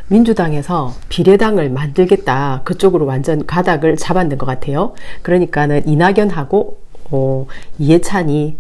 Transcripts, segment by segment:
민주당에서 비례당을 만들겠다, 그쪽으로 완전 가닥을 잡았는 것 같아요. 그러니까는 이낙연하고 이해찬이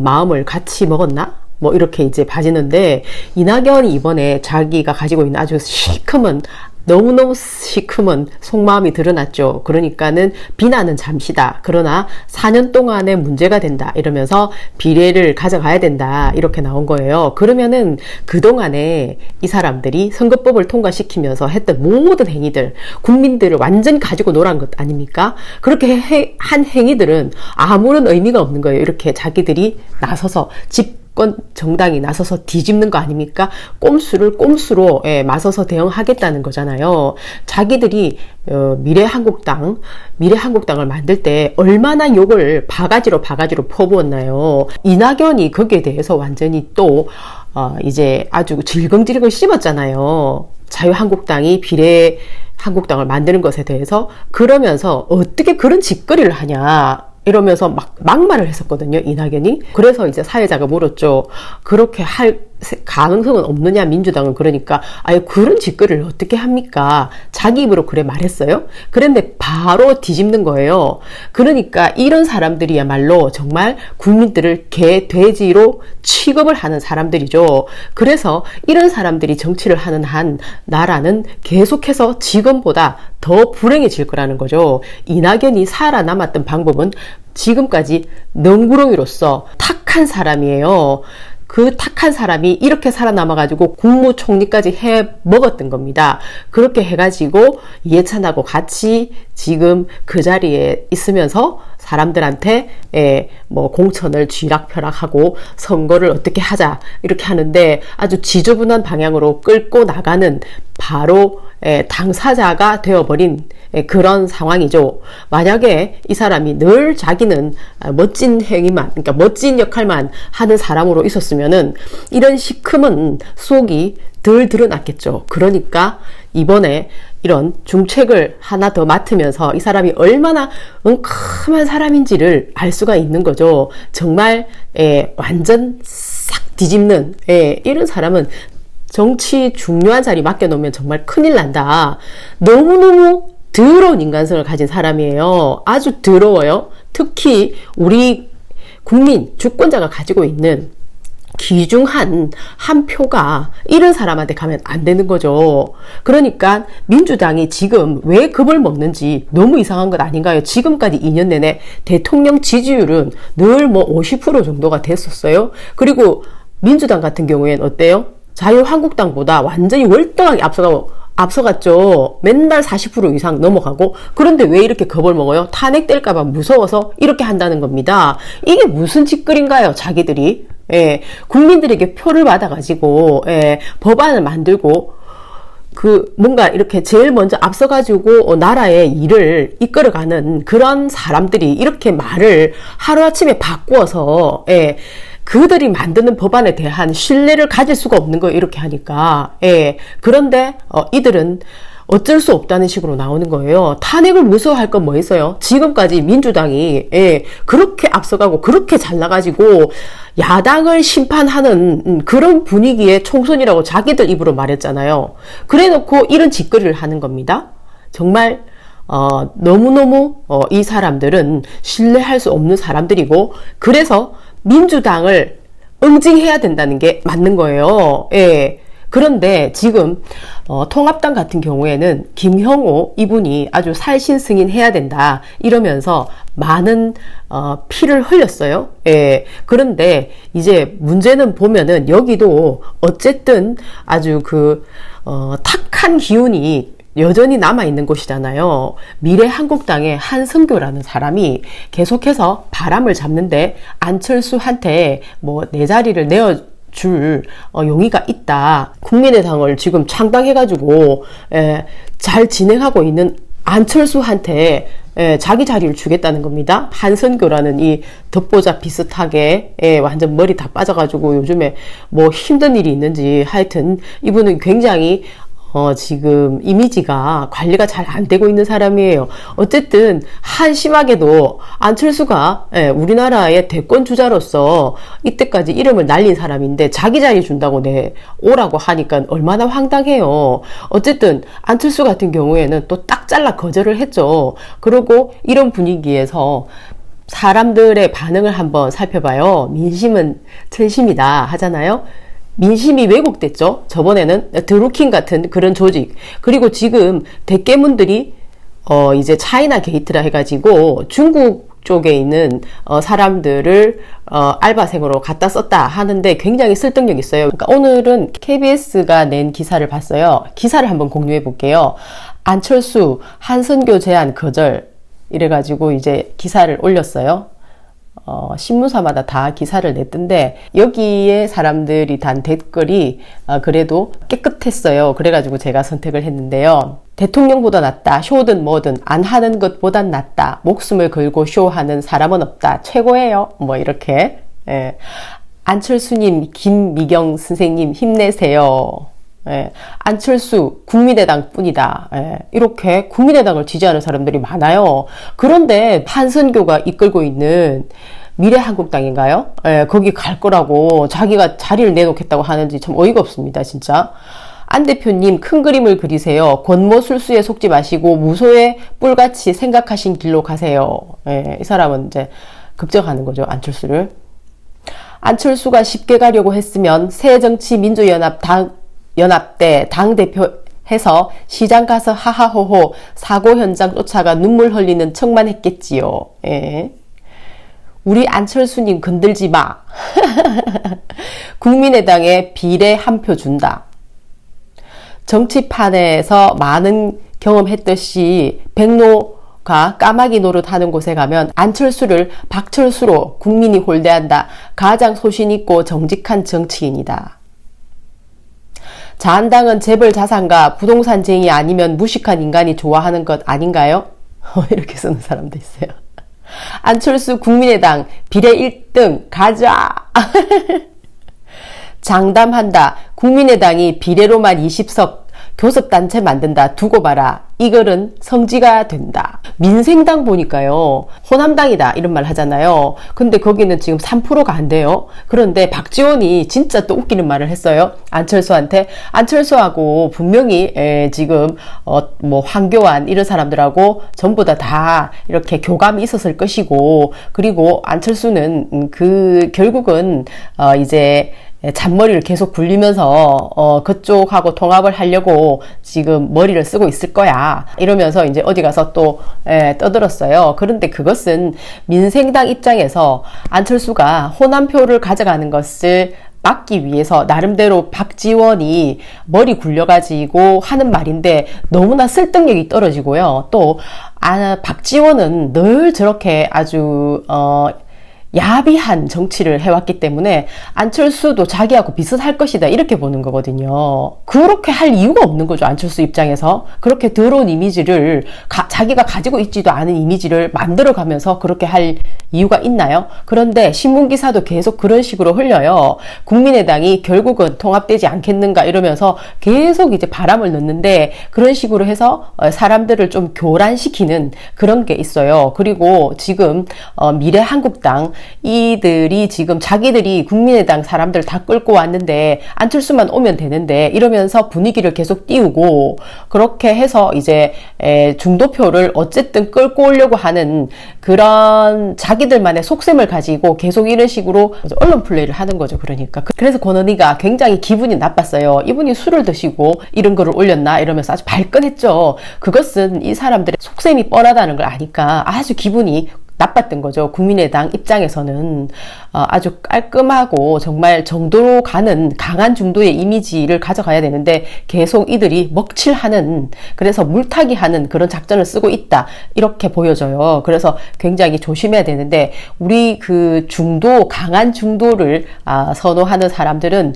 마음을 같이 먹었나? 뭐 이렇게 이제 봐지는데, 이낙연이 이번에 자기가 가지고 있는 아주 시커먼, 너무너무 시커먼 속마음이 드러났죠. 그러니까는 비난은 잠시다, 그러나 4년 동안의 문제가 된다 이러면서 비례를 가져가야 된다, 이렇게 나온 거예요. 그러면은 그동안에 이 사람들이 선거법을 통과시키면서 했던 모든 행위들, 국민들을 완전히 가지고 놀한 것 아닙니까? 그렇게 한 행위들은 아무런 의미가 없는 거예요. 이렇게 자기들이 나서서 정당이 나서서 뒤집는 거 아닙니까? 꼼수를 꼼수로 맞서서 대응하겠다는 거잖아요. 자기들이 미래한국당을 만들 때 얼마나 욕을 바가지로 퍼부었나요? 이낙연이 거기에 대해서 완전히 또 이제 아주 질겅질겅 씹었잖아요. 자유한국당이 비례한국당을 만드는 것에 대해서. 그러면서 어떻게 그런 짓거리를 하냐 이러면서 막말을 했었거든요, 이낙연이. 그래서 이제 사회자가 물었죠. 그렇게 할 가능성은 없느냐, 민주당은. 그러니까 아예 그런 짓거리를 어떻게 합니까? 자기 입으로 그래 말했어요. 그런데 바로 뒤집는 거예요. 그러니까 이런 사람들이야말로 정말 국민들을 개, 돼지로 취급을 하는 사람들이죠. 그래서 이런 사람들이 정치를 하는 한 나라는 계속해서 지금보다 더 불행해질 거라는 거죠. 이낙연이 살아남았던 방법은 지금까지 능구렁이로서 탁한 사람이에요. 그 탁한 사람이 이렇게 살아남아가지고 국무총리까지 해 먹었던 겁니다. 그렇게 해가지고 이해찬하고 같이 지금 그 자리에 있으면서 사람들한테 뭐 공천을 쥐락펴락하고 선거를 어떻게 하자 이렇게 하는데, 아주 지저분한 방향으로 끌고 나가는 바로 당사자가 되어버린 그런 상황이죠. 만약에 이 사람이 늘 자기는 멋진 행위만, 그러니까 멋진 역할만 하는 사람으로 있었으면은 이런 시커먼 속이 덜 드러났겠죠. 그러니까 이번에 이런 중책을 하나 더 맡으면서 이 사람이 얼마나 엉큼한 사람인지를 알 수가 있는 거죠. 정말 완전 싹 뒤집는 이런 사람은 정치 중요한 자리 맡겨놓으면 정말 큰일 난다. 너무너무 더러운 인간성을 가진 사람이에요. 아주 더러워요. 특히 우리 국민, 주권자가 가지고 있는 귀중한 한 표가 이런 사람한테 가면 안 되는 거죠. 그러니까 민주당이 지금 왜 겁을 먹는지 너무 이상한 것 아닌가요? 지금까지 2년 내내 대통령 지지율은 늘 뭐 50% 정도가 됐었어요. 그리고 민주당 같은 경우에는 어때요? 자유한국당보다 완전히 월등하게 앞서갔죠. 맨날 40% 이상 넘어가고. 그런데 왜 이렇게 겁을 먹어요? 탄핵될까봐 무서워서 이렇게 한다는 겁니다. 이게 무슨 짓거리인가요, 자기들이? 국민들에게 표를 받아가지고 법안을 만들고 뭔가 이렇게 제일 먼저 앞서가지고 나라의 일을 이끌어가는 그런 사람들이 이렇게 말을 하루아침에 바꾸어서 그들이 만드는 법안에 대한 신뢰를 가질 수가 없는 거예요, 이렇게 하니까. 그런데 이들은 어쩔 수 없다는 식으로 나오는 거예요. 탄핵을 무서워할 건 뭐 있어요? 지금까지 민주당이 그렇게 앞서가고 그렇게 잘 나가지고 야당을 심판하는 그런 분위기의 총선이라고 자기들 입으로 말했잖아요. 그래놓고 이런 짓거리를 하는 겁니다. 정말 너무너무 이 사람들은 신뢰할 수 없는 사람들이고, 그래서 민주당을 응징해야 된다는 게 맞는 거예요. 그런데 지금 통합당 같은 경우에는 김형호 이분이 아주 살신 승인해야 된다 이러면서 많은 피를 흘렸어요. 그런데 이제 문제는 보면은 여기도 어쨌든 아주 탁한 기운이 여전히 남아있는 곳이잖아요. 미래한국당의 한승교라는 사람이 계속해서 바람을 잡는데 안철수한테 뭐 내 자리를 내어줄 용의가 있다. 국민의당을 지금 창당해가지고 잘 진행하고 있는 안철수한테 자기 자리를 주겠다는 겁니다. 한선교라는 이 덕보자 비슷하게 완전 머리 다 빠져가지고 요즘에 뭐 힘든 일이 있는지 하여튼 이분은 굉장히 지금 이미지가 관리가 잘 안 되고 있는 사람이에요. 어쨌든 한심하게도 안철수가 우리나라의 대권 주자로서 이때까지 이름을 날린 사람인데 자기 자리 준다고 오라고 하니까 얼마나 황당해요. 어쨌든 안철수 같은 경우에는 또 딱 잘라 거절을 했죠. 그리고 이런 분위기에서 사람들의 반응을 한번 살펴봐요. 민심은 천심이다 하잖아요. 민심이 왜곡됐죠. 저번에는 드루킹 같은 그런 조직, 그리고 지금 대깨문들이 이제 차이나 게이트라 해가지고 중국 쪽에 있는 사람들을 알바생으로 갖다 썼다 하는데 굉장히 설득력 있어요. 그러니까 오늘은 KBS가 낸 기사를 봤어요. 기사를 한번 공유해 볼게요. 안철수 한선교 제안 거절 이래가지고 이제 기사를 올렸어요. 신문사마다 다 기사를 냈던데 여기에 사람들이 단 댓글이 그래도 깨끗했어요. 그래가지고 제가 선택을 했는데요. 대통령보다 낫다. 쇼든 뭐든 안 하는 것보단 낫다. 목숨을 걸고 쇼하는 사람은 없다. 최고예요. 뭐 이렇게. 안철수님, 김미경 선생님 힘내세요. 안철수 국민의당 뿐이다. 이렇게 국민의당을 지지하는 사람들이 많아요. 그런데 한선교가 이끌고 있는 미래한국당인가요? 거기 갈 거라고 자기가 자리를 내놓겠다고 하는지 참 어이가 없습니다, 진짜. 안 대표님 큰 그림을 그리세요. 권모술수에 속지 마시고 무소의 뿔같이 생각하신 길로 가세요. 이 사람은 이제 급정하는 거죠, 안철수를. 안철수가 쉽게 가려고 했으면 새정치민주연합 때 당대표 해서 시장 가서 하하호호 사고 현장 쫓아가 눈물 흘리는 척만 했겠지요. 우리 안철수님 건들지 마. 국민의당에 비례 한 표 준다. 정치판에서 많은 경험했듯이 백로가 까마귀 노릇하는 곳에 가면 안철수를 박철수로 국민이 홀대한다. 가장 소신 있고 정직한 정치인이다. 자한당은 재벌 자산가 부동산쟁이 아니면 무식한 인간이 좋아하는 것 아닌가요? 이렇게 쓰는 사람도 있어요. 안철수 국민의당 비례 1등 가자. 장담한다. 국민의당이 비례로만 20석 교섭단체 만든다. 두고 봐라. 이 글은 성지가 된다. 민생당 보니까요. 호남당이다. 이런 말 하잖아요. 근데 거기는 지금 3%가 안 돼요. 그런데 박지원이 진짜 또 웃기는 말을 했어요. 안철수한테. 안철수하고 분명히 지금 뭐 황교안 이런 사람들하고 전부 다 이렇게 교감이 있었을 것이고, 그리고 안철수는 결국은 이제 잔머리를 계속 굴리면서 그쪽하고 통합을 하려고 지금 머리를 쓰고 있을 거야. 이러면서 이제 어디 가서 또 떠들었어요. 그런데 그것은 민생당 입장에서 안철수가 호남표를 가져가는 것을 막기 위해서 나름대로 박지원이 머리 굴려가지고 하는 말인데 너무나 설득력이 떨어지고요. 또 박지원은 늘 저렇게 아주 야비한 정치를 해왔기 때문에 안철수도 자기하고 비슷할 것이다 이렇게 보는 거거든요. 그렇게 할 이유가 없는 거죠. 안철수 입장에서 그렇게 더러운 이미지를 자기가 가지고 있지도 않은 이미지를 만들어가면서 그렇게 할 이유가 있나요? 그런데 신문기사도 계속 그런 식으로 흘려요. 국민의당이 결국은 통합되지 않겠는가 이러면서 계속 이제 바람을 넣는데 그런 식으로 해서 사람들을 좀 교란시키는 그런 게 있어요. 그리고 지금 미래한국당 이들이 지금 자기들이 국민의당 사람들 다 끌고 왔는데 안철수만 오면 되는데 이러면서 분위기를 계속 띄우고 그렇게 해서 이제 중도표를 어쨌든 끌고 오려고 하는 그런 자기들만의 속셈을 가지고 계속 이런 식으로 언론 플레이를 하는 거죠. 그러니까 그래서 권은희가 굉장히 기분이 나빴어요. 이분이 술을 드시고 이런 거를 올렸나 이러면서 아주 발끈했죠. 그것은 이 사람들의 속셈이 뻔하다는 걸 아니까 아주 기분이 나빴던 거죠. 국민의당 입장에서는 아주 깔끔하고 정말 정도로 가는 강한 중도의 이미지를 가져가야 되는데 계속 이들이 먹칠하는, 그래서 물타기 하는 그런 작전을 쓰고 있다 이렇게 보여져요. 그래서 굉장히 조심해야 되는데 우리 그 중도, 강한 중도를 선호하는 사람들은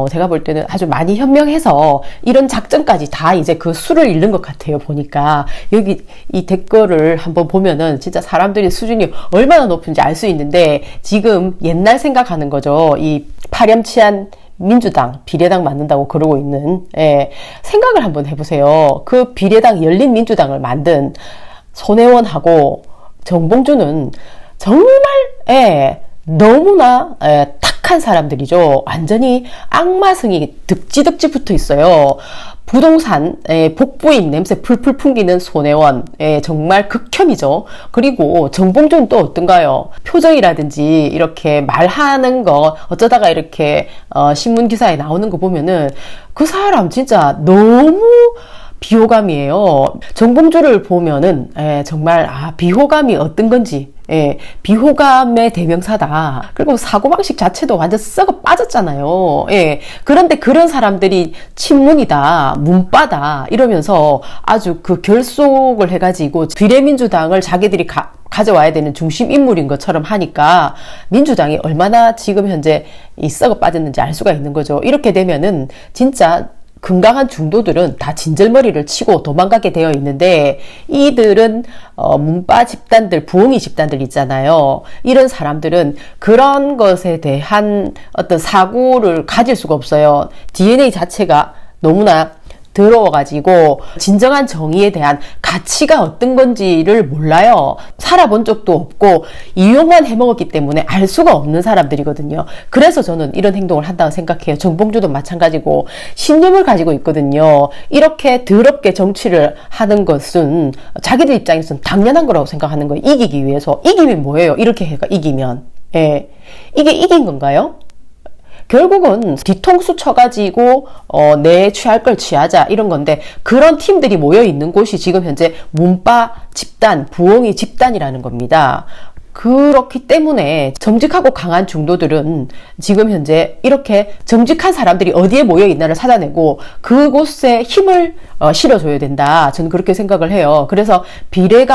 제가 볼 때는 아주 많이 현명해서 이런 작전까지 다 이제 그 수를 잃는 것 같아요. 보니까 여기 이 댓글을 한번 보면은 진짜 사람들이 수준이 얼마나 높은지 알 수 있는데 지금 옛날 생각하는 거죠. 이 파렴치한 민주당, 비례당 만든다고 그러고 있는, 생각을 한번 해보세요. 그 비례당 열린민주당을 만든 손혜원하고 정봉주는 정말, 너무나, 탁한 사람들이죠. 완전히 악마성이 득지득지 붙어 있어요. 부동산 복부인 냄새 풀풀 풍기는 손혜원, 정말 극혐이죠. 그리고 정봉주는 또 어떤가요? 표정이라든지 이렇게 말하는 거 어쩌다가 이렇게 신문 기사에 나오는 거 보면은 그 사람 진짜 너무 비호감이에요. 정봉주를 보면은 정말 비호감이 어떤 건지, 비호감의 대명사다. 그리고 사고방식 자체도 완전 썩어 빠졌잖아요. 그런데 그런 사람들이 친문이다, 문빠다 이러면서 아주 그 결속을 해가지고 비례민주당을 자기들이 가져와야 되는 중심 인물인 것처럼 하니까 민주당이 얼마나 지금 현재 이 썩어 빠졌는지 알 수가 있는 거죠. 이렇게 되면은 진짜 건강한 중도들은 다 진절머리를 치고 도망가게 되어 있는데, 이들은 문빠 집단들, 부엉이 집단들 있잖아요. 이런 사람들은 그런 것에 대한 어떤 사고를 가질 수가 없어요. DNA 자체가 너무나 더러워가지고 진정한 정의에 대한 가치가 어떤 건지를 몰라요. 살아본 적도 없고 이용만 해먹었기 때문에 알 수가 없는 사람들이거든요. 그래서 저는 이런 행동을 한다고 생각해요. 정봉주도 마찬가지고 신념을 가지고 있거든요. 이렇게 더럽게 정치를 하는 것은 자기들 입장에서는 당연한 거라고 생각하는 거예요. 이기기 위해서. 이기면 뭐예요? 이렇게 해가 이기면. 이게 이긴 건가요? 결국은 뒤통수 쳐가지고 내 취할 걸 취하자 이런 건데, 그런 팀들이 모여 있는 곳이 지금 현재 문빠 집단, 부엉이 집단이라는 겁니다. 그렇기 때문에 정직하고 강한 중도들은 지금 현재 이렇게 정직한 사람들이 어디에 모여 있나를 찾아내고 그곳에 힘을 실어줘야 된다. 저는 그렇게 생각을 해요. 그래서 비례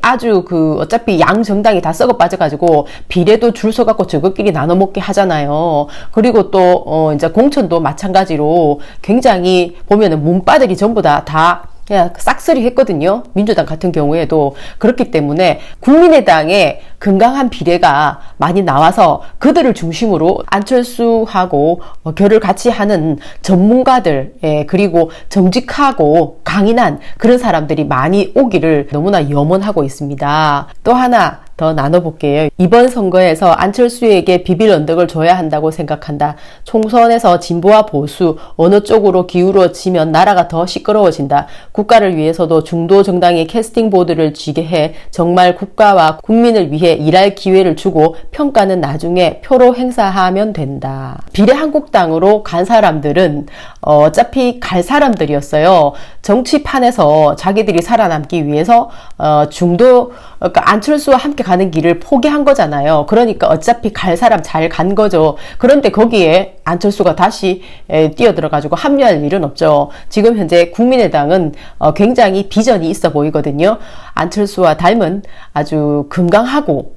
아주 어차피 양 정당이 다 썩어 빠져가지고 비례도 줄 서갖고 저것끼리 나눠 먹게 하잖아요. 그리고 또 이제 공천도 마찬가지로 굉장히 보면은 문빠들이 전부 다 그냥 싹쓸이 했거든요. 민주당 같은 경우에도. 그렇기 때문에 국민의당에 건강한 비례가 많이 나와서 그들을 중심으로 안철수하고 결을 같이 하는 전문가들, 그리고 정직하고 강인한 그런 사람들이 많이 오기를 너무나 염원하고 있습니다. 또 하나 더 나눠볼게요. 이번 선거에서 안철수에게 비빌 언덕을 줘야 한다고 생각한다. 총선에서 진보와 보수 어느 쪽으로 기울어지면 나라가 더 시끄러워진다. 국가를 위해서도 중도 정당이 캐스팅 보드를 쥐게 해 정말 국가와 국민을 위해 일할 기회를 주고 평가는 나중에 표로 행사하면 된다. 비례한국당으로 간 사람들은 어차피 갈 사람들이었어요. 정치판에서 자기들이 살아남기 위해서 그러니까 안철수와 함께 가는 길을 포기한 거잖아요. 그러니까 어차피 갈 사람 잘 간 거죠. 그런데 거기에 안철수가 다시 뛰어들어가지고 합류할 일은 없죠. 지금 현재 국민의당은 굉장히 비전이 있어 보이거든요. 안철수와 닮은 아주 건강하고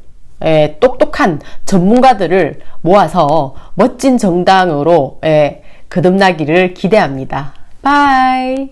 똑똑한 전문가들을 모아서 멋진 정당으로 거듭나기를 기대합니다. 바이.